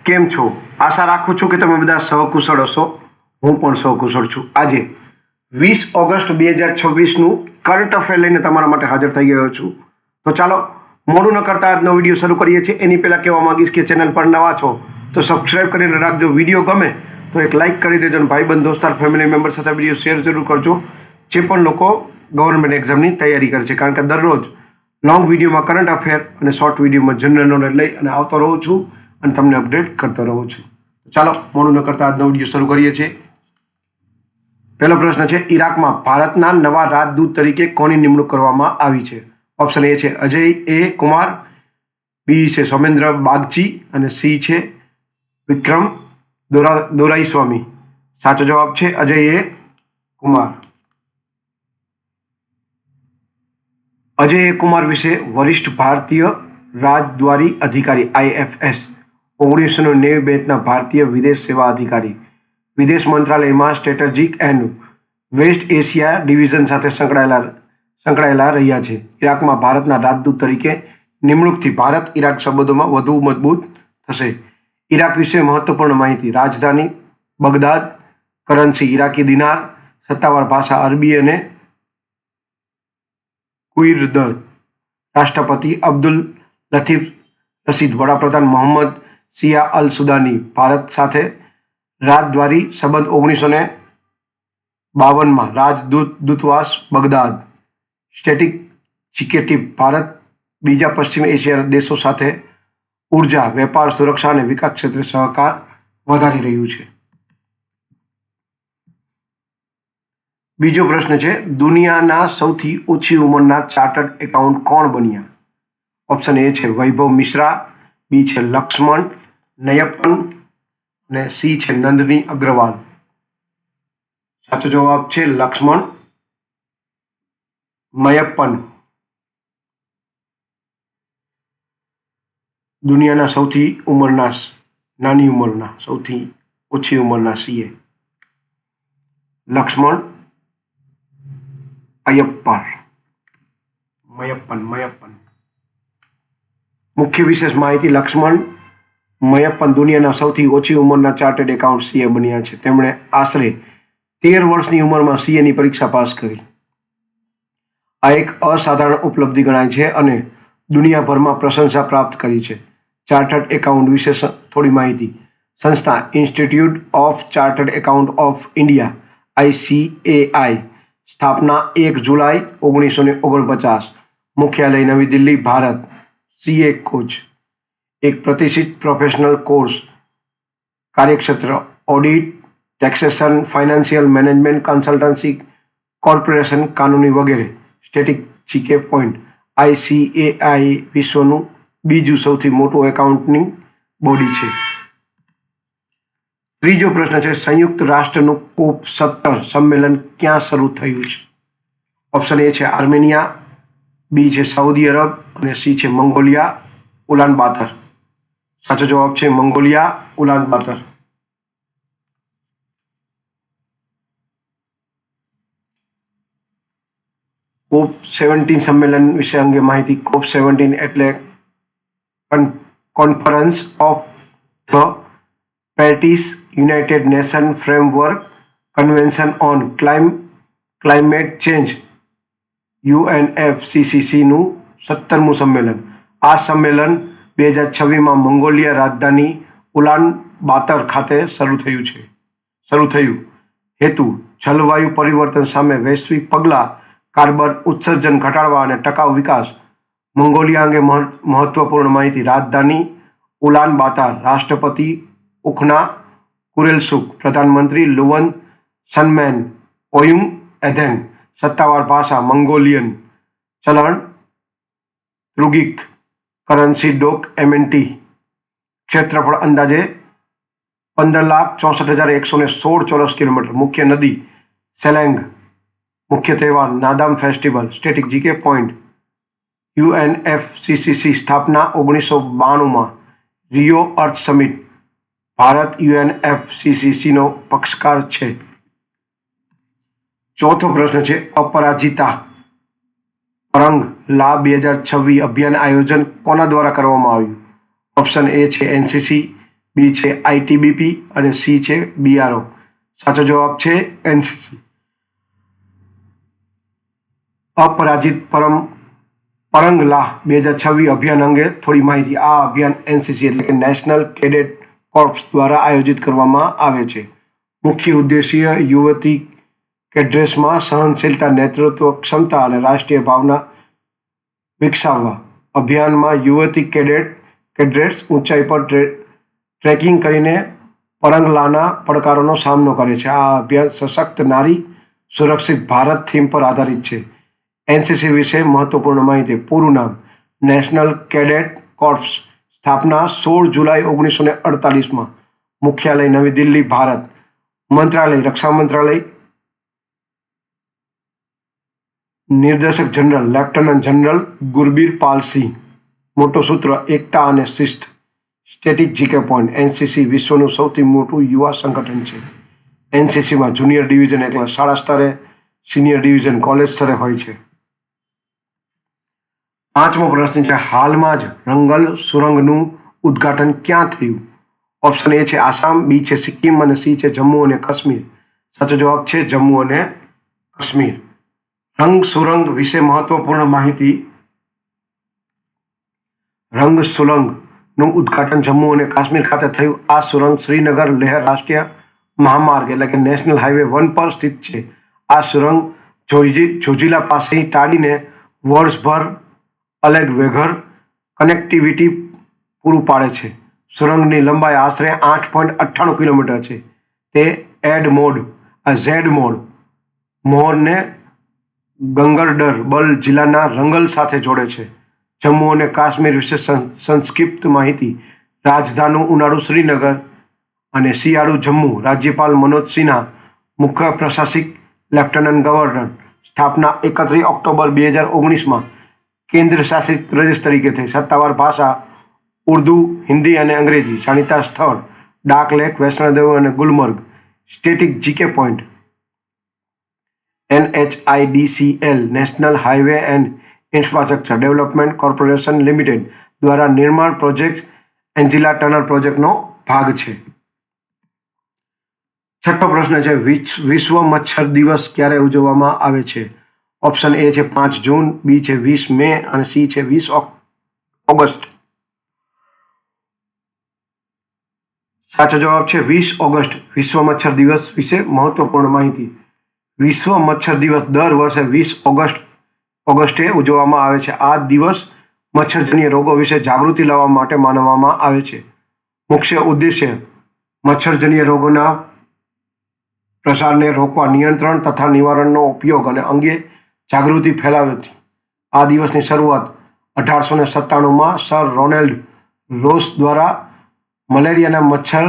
કેમ છો? આશા રાખું છું કે તમે બધા સહકુશળ હશો. હું પણ સહકુશળ છું. આજે 20 ઓગસ્ટ 2026નું કરંટ અફેર લઈને તમારા માટે હાજર થઈ ગયો છું. તો ચાલો મોડું ન કરતા આજનો વિડીયો શરૂ કરીએ છીએ. એની પહેલાં કહેવા માંગીશ કે ચેનલ પર નવા છો તો સબસ્ક્રાઈબ કરીને રાખજો. વિડીયો ગમે તો એક લાઇક કરી દેજો અને ભાઈબંધ દોસ્તાર ફેમિલી મેમ્બર સાથે વિડીયો શેર જરૂર કરજો. જે પણ લોકો ગવર્મેન્ટ એક્ઝામની તૈયારી કરે છે, કારણ કે દરરોજ લોંગ વિડીયોમાં કરંટ અફેર અને શોર્ટ વિડીયોમાં જનરલ નોલેજ લઈ અને આવતો રહું છું અને તમને અપડેટ કરતો રહું છું. ચાલો મોડું ન કરતા આજનો વિડીયો શરૂ કરીએ છીએ. પહેલો પ્રશ્ન છે, ઈરાકમાં ભારતના નવા રાજદૂત તરીકે કોની નિમણૂક કરવામાં આવી છે? ઓપ્શન એ છે અજય એ કુમાર, બી છે સોમેન્દ્ર બાગચી અને સી છે વિક્રમ દોરાઈસ્વામી. સાચો જવાબ છે અજય એ કુમાર. અજય એ કુમાર વિશે વરિષ્ઠ ભારતીય રાજદ્વારી અધિકારી IFS 1990 બેચના ભારતીય વિદેશ સેવા અધિકારી, વિદેશ મંત્રાલયમાં strategic and West Asia division સાથે સંકળાયેલા રહ્યા છે. ઈરાકમાં ભારતના રાજદૂત તરીકે નિમણૂકથી ભારત ઈરાક સંબંધોમાં વધુ મજબૂત થશે. ઈરાક વિશે મહત્વપૂર્ણ માહિતી. રાજધાની બગદાદ, કરન્સી ઈરાકી દિનાર, સત્તાવાર ભાષા અરબી અને કુર્દ, રાષ્ટ્રપતિ અબ્દુલ લતીફ રશીદ, વડાપ્રધાન મોહમ્મદ શિયા અલ સુદાની. ભારત સાથે રાજદ્વારી સંબંધ 1952માં રાજદૂતવાસ બગદાદ. સ્ટ્રેટેજિક ભારત બીજા પશ્ચિમ એશિયાના દેશો સાથે ઉર્જા, વેપાર, સુરક્ષા અને વિકાસ ક્ષેત્રે સહકાર વધારી રહ્યું છે. બીજો પ્રશ્ન છે, દુનિયાના સૌથી ઓછી ઉંમરના ચાર્ટર્ડ એકાઉન્ટ કોણ બન્યા? ઓપ્શન એ છે વૈભવ મિશ્રા, બી છે લક્ષ્મણ નયપ્પન અને સી છે નંદની અગ્રવાલ. સાચો જવાબ છે લક્ષ્મણ મયપ્પન. દુનિયાના સૌથી નાની ઉંમરના સૌથી ઓછી ઉંમરના CA લક્ષ્મણ મયપ્પન. મુખ્ય વિશેષ માહિતી. લક્ષ્મણ મયપ્પન દુનિયાના સૌથી ઓછી ઉંમરના ચાર્ટર્ડ એકાઉન્ટ CA બન્યા છે. તેમણે આશરે 13 વર્ષની ઉંમરમાં CA ની પરીક્ષા પાસ કરી. આ એક અસાધારણ ઉપલબ્ધિ ગણાય છે અને દુનિયાભરમાં પ્રશંસા પ્રાપ્ત કરી છે. ચાર્ટર્ડ એકાઉન્ટ વિશે થોડી માહિતી. સંસ્થા institute of chartered account of India ICAI, સ્થાપના 1 જુલાઈ 1949, મુખ્યાલય નવી દિલ્હી, ભારત. CA કોચ એક પ્રતિષ્ઠિત પ્રોફેશનલ કોર્સ. કાર્યક્ષેત્ર audit, taxation, financial management, consultancy, corporation, કાનૂની વગેરે. Strategic point. ICAI વિશ્વનું બીજું સૌથી મોટું એકાઉન્ટિંગ બોડી છે. ત્રીજો પ્રશ્ન છે, સંયુક્ત રાષ્ટ્રનું COP17 સંમેલન ક્યાં શરૂ થયું છે? ઓપ્શન એ છે આર્મેનિયા, બી છે સાઉદી અરબ અને સી છે મંગોલિયા ઉલાન બાતર. સાચો જવાબ છે મંગોલિયા ઉલાન બાતર. COP17 સંમેલન વિશે અંગે માહિતી. COP17 એટલે conference of the Paris United nation framework convention on climate change UNFCCC નું 17મું સંમેલન. આ સંમેલન 2026માં મંગોલિયા રાજધાની ઉલાન બાતર ખાતે શરૂ થયું. હેતુ જલવાયુ પરિવર્તન સામે વૈશ્વિક પગલાં, કાર્બન ઉત્સર્જન ઘટાડવા અને ટકાઉ વિકાસ. મંગોલિયા અંગે મહત્વપૂર્ણ માહિતી. રાજધાની ઉલાન બાતર, રાષ્ટ્રપતિ ઉખના કુરેલસુક, પ્રધાનમંત્રી લુવન સનમેન ઓયુંગ એધેન. સત્તાવાર ભાષા મંગોલિયન, ચલણ રૂગિક, કરન્સી ડોક MNT. ક્ષેત્રફળ અંદાજે 15,64,116 ચોરસ કિલોમીટર. મુખ્ય નદી સેલેંગ. મુખ્ય તહેવાર નાદામ ફેસ્ટિવલ. Strategic point. UNFCCC સ્થાપના 1992માં. રિયો અર્થ સમિટ. ભારત UNFCCC નો પક્ષકાર છે. ચોથો પ્રશ્ન છે, અપરાજિતા પરંગ લા 2026 અભિયાન આયોજન કોના દ્વારા કરવામાં આવ્યું? ઓપ્શન એ છે NCC, બી છે આઈટીબીપી અને સી છે બીઆરઓ. સાચો જવાબ છે એનસીસી. અપરાજિત પરંગલા 2026 અભિયાન અંગે થોડી માહિતી. આ અભિયાન એનસીસી એટલે કે નેશનલ કેડેટ કોર્પ્સ દ્વારા આયોજિત કરવામાં આવે છે. મુખ્ય ઉદ્દેશ્ય યુવતી કેડ્રેસમાં સહનશીલતા, નેતૃત્વ ક્ષમતા અને રાષ્ટ્રીય ભાવના વિકસાવવા. અભિયાનમાં યુવતી કેડેટ્સ ઊંચાઈ પર ટ્રેકિંગ કરીને પરંગલાના પડકારોનો સામનો કરે છે. આ અભિયાન સશક્ત નારી, સુરક્ષિત ભારત થીમ પર આધારિત છે. એનસીસી વિશે મહત્વપૂર્ણ માહિતી. પૂરું નામ નેશનલ કેડેટ કોર્પ્સ. સ્થાપના 16 જુલાઈ 1948. મુખ્યાલય નવી દિલ્હી, ભારત. મંત્રાલય રક્ષા મંત્રાલય. નિર્દેશક જનરલ લેફ્ટનન્ટ જનરલ ગુરબીર પાલ સિંહ. મોટો સૂત્ર એકતા અને શિસ્ત. Static GK point. એનસીસી વિશ્વનું સૌથી મોટું યુવા સંગઠન છે. એનસીસીમાં જુનિયર ડિવિઝન એટલે શાળા સ્તરે, સિનિયર ડિવિઝન કોલેજ સ્તરે હોય છે. 5મો પ્રશ્ન છે, હાલમાં જ રંગલ સુરંગનું ઉદ્ઘાટન ક્યાં થયું? ઓપ્શન એ છે આસામ, બી છે સિક્કિમ અને સી છે જમ્મુ અને કાશ્મીર. સાચો જવાબ છે જમ્મુ અને કાશ્મીર. રંગ સુરંગ વિશે મહત્વપૂર્ણ માહિતી. રંગ સુરંગનું ઉદ્ઘાટન જમ્મુ અને કાશ્મીર ખાતે થયું. આ સુરંગ શ્રીનગર લેહ રાષ્ટ્રીય મહામાર્ગ એટલે કે નેશનલ હાઈવે 1 પર સ્થિત છે. આ સુરંગ જોજિલા પાસેથી તાડીને વર્ષભર અલગ વગર કનેક્ટિવિટી પૂરું પાડે છે. સુરંગની લંબાઈ આશરે 8.98 કિલોમીટર છે. તે ઝેડ મોડ મોહરને ગંગરડર જિલ્લાના રંગલ સાથે જોડે છે. જમ્મુ અને કાશ્મીર વિશે સંક્ષિપ્ત માહિતી. રાજધાની ઉનાળુ શ્રીનગર અને શિયાળુ જમ્મુ. રાજ્યપાલ મનોજ સિન્હા. મુખ્ય પ્રશાસક લેફ્ટનન્ટ ગવર્નર. સ્થાપના 31 ઓક્ટોબર 2019. કેન્દ્ર શાસિત પ્રદેશ તરીકે થઈ. સત્તાવાર ભાષા ઉર્દુ, હિન્દી અને અંગ્રેજી. જાણીતા સ્થળ ડાક લેક, વૈષ્ણોદેવી અને Gulmarg. Static GK point. NHIDCL national highway and infrastructure development corporation limited દ્વારા નિર્માણ પ્રોજેક્ટ એન્જિલા ટનલ પ્રોજેક્ટનો ભાગ છે. 6થો પ્રશ્ન છે, વિશ્વ મચ્છર દિવસ ક્યારે ઉજવવામાં આવે છે? ઓપ્શન એ છે 5 જૂન, બી છે 20 મે અને સી છે 20 ઓગસ્ટ. સાચો જવાબ છે 20 ઓગસ્ટ. વિશ્વ મચ્છર દિવસ વિશે મહત્વપૂર્ણ માહિતી. વિશ્વ મચ્છર દિવસ દર વર્ષે 20 ઓગસ્ટે ઉજવવામાં આવે છે. આ દિવસ મચ્છરજન્ય રોગો વિશે જાગૃતિ લાવવા માટે માનવામાં આવે છે. મુખ્ય ઉદ્દેશ્ય મચ્છરજન્ય રોગોના પ્રસારને રોકવા, નિયંત્રણ તથા નિવારણનો ઉપયોગ અને અંગે જાગૃતિ ફેલાવવી. આ દિવસની શરૂઆત 1897માં સર રોનાલ્ડ રોસ દ્વારા મલેરિયાના મચ્છર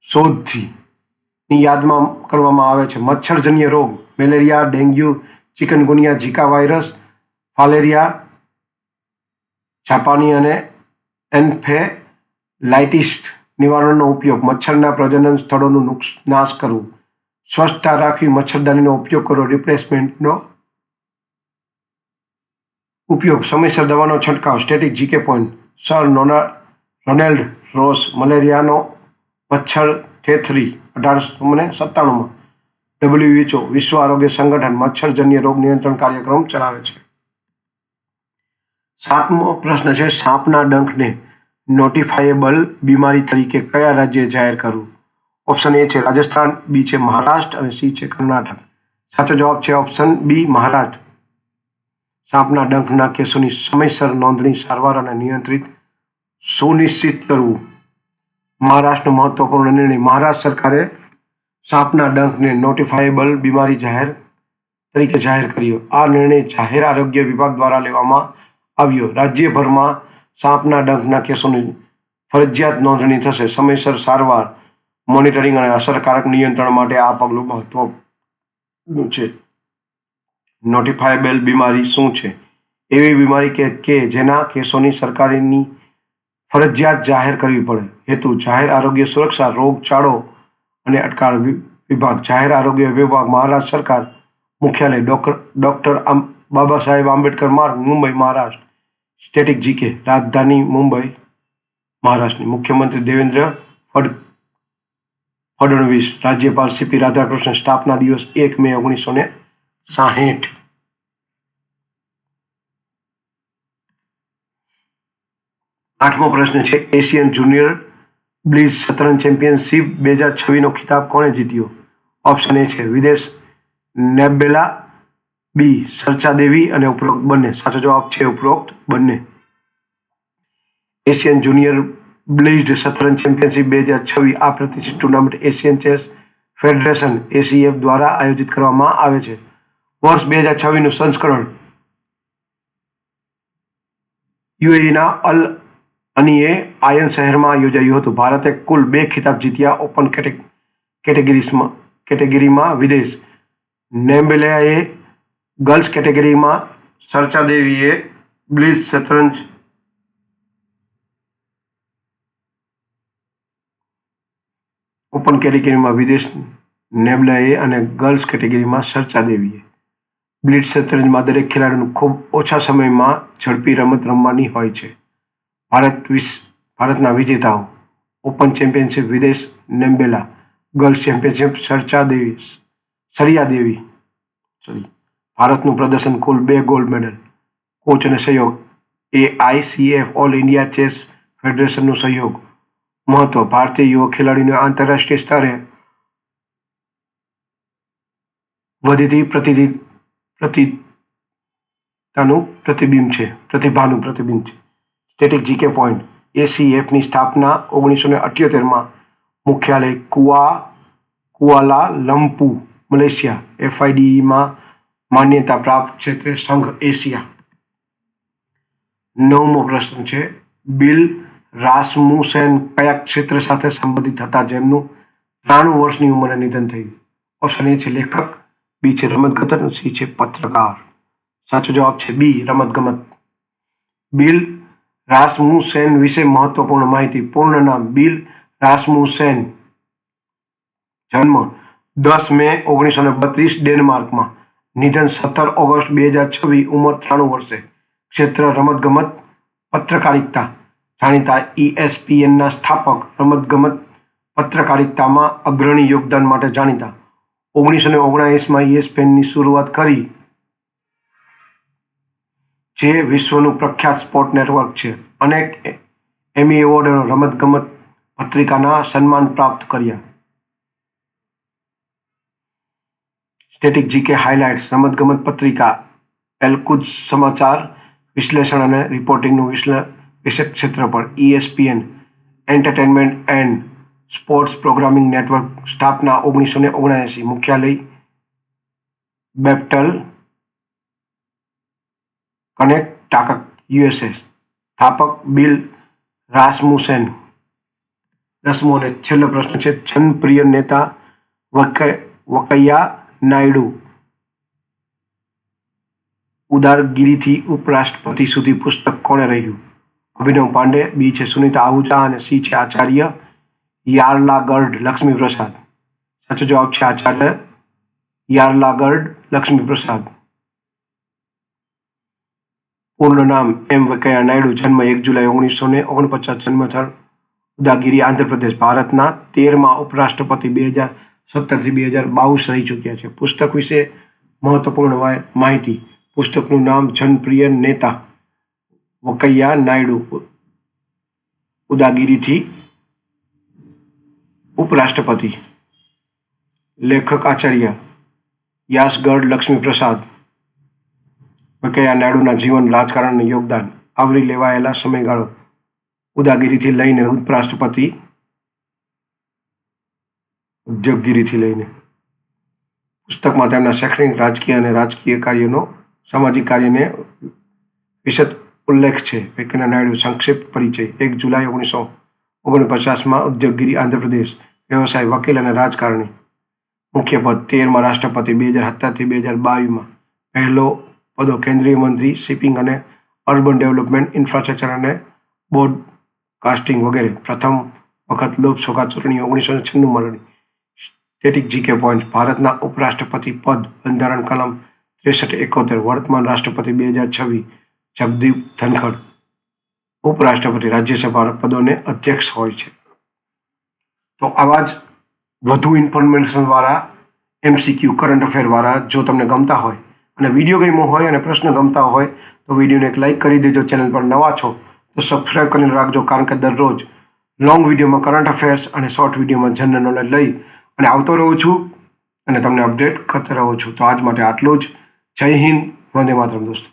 શોધથી ની યાદમાં કરવામાં આવે છે. મચ્છરજન્ય રોગ malaria, dengue, chikungunya, Zika virus, filaria, જાપાની અને એન્ફેલાઇટિસ નિવારણનો ઉપયોગ. મચ્છરના પ્રજનન સ્થળોનું નાશ કરવું. સ્વચ્છતા રાખવી. મચ્છરદાનીનો ઉપયોગ કરો. રિપ્લેસમેન્ટનો ઉપયોગ. સમયસર દવાનો છંટકાવ. Static GK point. Sir Ronald Ross મલેરિયાનો મચ્છર થેથરી 1897માં WHO વિશ્વ આરોગ્ય સંગઠન મચ્છરજન્ય રોગ નિયંત્રણ કાર્યક્રમ ચલાવે છે. 7મો પ્રશ્ન છે, સાપના ડંખને નોટિફાયેબલ બીમારી તરીકે કયા રાજ્યે જાહેર કરવું? ઓપ્શન એ છે રાજસ્થાન, બી છે મહારાષ્ટ્ર અને સી છે કર્ણાટક. સાચો જવાબ છે ઓપ્શન બી મહારાષ્ટ્ર. સાપના ડંખના કેસોની સમયસર નોંધણી, સારવાર અને નિયંત્રિત સુનિશ્ચિત કરવું. મહારાષ્ટ્રનો મહત્વપૂર્ણ નિર્ણય. મહારાષ્ટ્ર સરકારે સાપના ડંખને નોટિફાયેબલ બીમારી તરીકે જાહેર કર્યો. આ નિર્ણય જાહેર આરોગ્ય વિભાગ દ્વારા લેવામાં આવ્યો. રાજ્યભરમાં સાપના ડંખના કેસોની ફરજિયાત નોંધણી થશે. સમયસર સારવાર, મોનિટરિંગ અને અસરકારક નિયંત્રણ માટે આ પગલું મહત્વનું છે. નોટિફાયેબલ બીમારી શું છે? એવી બીમારી કે જેના કેસોની સરકારની ફરજિયાત જાહેર કરવી પડે. હેતુ જાહેર આરોગ્ય સુરક્ષા, રોગચાળો અને અટકાવ વિભાગ. જાહેર આરોગ્ય વિભાગ, મહારાષ્ટ્ર સરકાર. મુખ્યાલય ડોક્ટર બાબા સાહેબ આંબેડકર માર્ગ, મુંબઈ, મહારાષ્ટ્ર. સ્ટેટિક જીકે, રાજધાની મુંબઈ, મહારાષ્ટ્રની. મુખ્યમંત્રી દેવેન્દ્ર ફડણવીસ. રાજ્યપાલ સીપી રાધાકૃષ્ણ. સ્થાપના દિવસ 1 મે 1960. આઠમો પ્રશ્ન છે, એશિયન જુનિયર બ્લિટ્ઝ શતરંજ ચેમ્પિયનશિપ 2026 નો ખિતાબ કોણે જીત્યો? ઓપ્શન એ છે વિદેશ નેબેલા, બી સર્ચા દેવી અને ઉપરોક્ત બંને. સાચો જવાબ છે ઉપરોક્ત બંને. એશિયન જુનિયર બ્લિટ્ઝ શતરંજ ચેમ્પિયનશિપ 2026 આ પ્રતિષ્ઠિત tournament Asian chess federation ACF દ્વારા આયોજિત કરવામાં આવે છે. વર્ષ 2026 નું સંસ્કરણ યુએઈના અલ અનીએ આયન શહેરમાં યોજાયું હતું. ભારતે કુલ 2 ખિતાબ જીત્યા. ઓપન કેટેગરીમાં વિદેશ નેમ્બેલાએ, ગર્લ્સ કેટેગરીમાં સર્ચા દેવીએ બ્લિટ્ઝ શતરંજ ઓપન કેટેગરીમાં વિદેશ નેબલાએ અને ગર્લ્સ કેટેગરીમાં સર્ચા દેવીએ. બ્લિટ્ઝ શતરંજમાં દરેક ખેલાડીનું ખૂબ ઓછા સમયમાં ઝડપી રમત રમવાની હોય છે. ભારતના વિજેતાઓ: ઓપન ચેમ્પિયનશિપ વિદેશ નેમ્બેલા, ગર્લ્સ ચેમ્પિયનશિપ સરિયા દેવી. ભારતનું પ્રદર્શન કુલ 2 ગોલ્ડ મેડલ. કોચ અને સહયોગ એઆઈસીએફ ઓલ ઇન્ડિયા ચેસ ફેડરેશનનું સહયોગ. મહત્વ: ભારતીય યુવા ખેલાડીઓને આંતરરાષ્ટ્રીય સ્તરે વધતી પ્રતિભાનું પ્રતિબિંબ છે. Static GK point. એસીએફની સ્થાપના 1978માં. મુખ્યાલય કુઆલાલમ્પુર, મલેશિયા. એફઆઈડીઈમાં માન્યતા પ્રાપ્ત ક્ષેત્રે સંઘ એશિયા. 9મો પ્રશ્ન છે, બિલ રાસમુસેન કયા ક્ષેત્ર સાથે સંબંધિત હતા જેમનું 93 વર્ષની ઉંમરે નિધન થયું? ઓપ્શન એ છે લેખક, બી છે રમતગમત અને સી છે પત્રકાર. સાચો જવાબ છે બી રમતગમત. બિલ રાસમુસેન વિશે મહત્વપૂર્ણ માહિતી. પૂર્ણ નામ બિલ રાસમુસેન. જન્મ 10 મે 1932 ડેનમાર્કમાં. નિધન 17 ઓગસ્ટ 2026. ઉંમર 93 વર્ષે. ક્ષેત્ર રમતગમત, પત્રકારિતા. જાણીતા ESPNના સ્થાપક. રમતગમત પત્રકારિતામાં અગ્રણી યોગદાન માટે જાણીતા. 1979માં ESPNની શરૂઆત કરી, જે વિશ્વનું પ્રખ્યાત સ્પોર્ટ નેટવર્ક છે. અનેક એમી એવોર્ડ અને રમતગમત પત્રિકાના સન્માન પ્રાપ્ત કર્યા. Static GK highlights. રમતગમત પત્રિકા એલકુદ સમાચાર વિશ્લેષણ અને રિપોર્ટિંગનું વિશેષ ક્ષેત્રફળ. ESPN entertainment and sports programming network. સ્થાપના 1979. મુખ્યાલય બેપ્ટલ, કનેક્ટાકટ, USA. સ્થાપક બિલ રાસમુસેન. 10મો અને છેલ્લો પ્રશ્ન છે, જનપ્રિય નેતા વકૈયા નાયડુ ઉદારગીરીથી ઉપરાષ્ટ્રપતિ સુધી પુસ્તક કોણે રહ્યું? અભિનવ પાંડે, બી છે સુનીતા આહુજા અને સી છે આચાર્ય યાર્લાગર્ડ લક્ષ્મીપ્રસાદ. સાચો જવાબ છે આચાર્ય યાર્લાગર્ડ લક્ષ્મીપ્રસાદ. પૂર્ણ નામ એમ વેંકૈયા નાયડુ. જન્મ 1 જુલાઈ 1949. જન્મસ્થળ ઉદાગીરી, આંધ્રપ્રદેશ. ભારતના 13મા ઉપરાષ્ટ્રપતિ 2017 થી 2022 રહી ચૂક્યા છે. પુસ્તક વિશે મહત્વપૂર્ણ માહિતી. પુસ્તકનું નામ જનપ્રિય નેતા વકૈયા નાયડુ ઉદાગીરીથી ઉપરાષ્ટ્રપતિ. લેખક આચાર્ય યાસગઢ લક્ષ્મીપ્રસાદ. વકૈયા નાયડુના જીવન, રાજકારણ અને યોગદાન. આવરી લેવાયેલા સમયગાળો ઉદાગીરીથી લઈને ઉપરાષ્ટ્રપતિ, ઉદ્યોગગીરીથી લઈને. પુસ્તકમાં તેમના શૈક્ષણિક, રાજકીય અને રાજકીય કાર્યોનો, સામાજિક કાર્યને વિશદ ઉલ્લેખ છે. વકૈયા નાયડુ સંક્ષિપ્ત પરિચય. 1 જુલાઈ 1949માં ઉદ્યોગગીરી, આંધ્રપ્રદેશ. વ્યવસાય, વકીલ અને રાજકારણી. મુખ્ય પદ 13મા રાષ્ટ્રપતિ. 2017 થી 2022માં પહેલો પદો કેન્દ્રીય મંત્રી, શિપિંગ અને અર્બન ડેવલપમેન્ટ, ઇન્ફ્રાસ્ટ્રક્ચર અને બ્રોડકાસ્ટિંગ વગેરે. પ્રથમ વખત લોકસભા ચૂંટણીઓ 1996માં લડી. Static GK point. ભારતના ઉપરાષ્ટ્રપતિ પદ બંધારણ કલમ 63-71. વર્તમાન રાષ્ટ્રપતિ 2026 જગદીપ ધનખડ. ઉપરાષ્ટ્રપતિ રાજ્યસભા પદોને અધ્યક્ષ હોય છે. તો આવા જ વધુ ઇન્ફોર્મેશનવાળા MCQ કરંટ અફેરવાળા જો તમને ગમતા હોય અને વિડીયો ગમ્યો હોય અને પ્રશ્ન ગમતા હોય તો વિડીયોને એક લાઇક કરી દેજો. ચેનલ પર નવા છો તો સબસ્ક્રાઈબ કરીને રાખજો, કારણ કે દરરોજ લોંગ વિડીયોમાં કરંટ અફેર્સ અને શોર્ટ વિડીયોમાં જનરલ નોલેજ લઈ અને આવતો રહું છું અને તમને અપડેટ કરતો રહું છું. તો આજ માટે આટલું જ. જય હિન્દ, વંદે માતરમ દોસ્તો.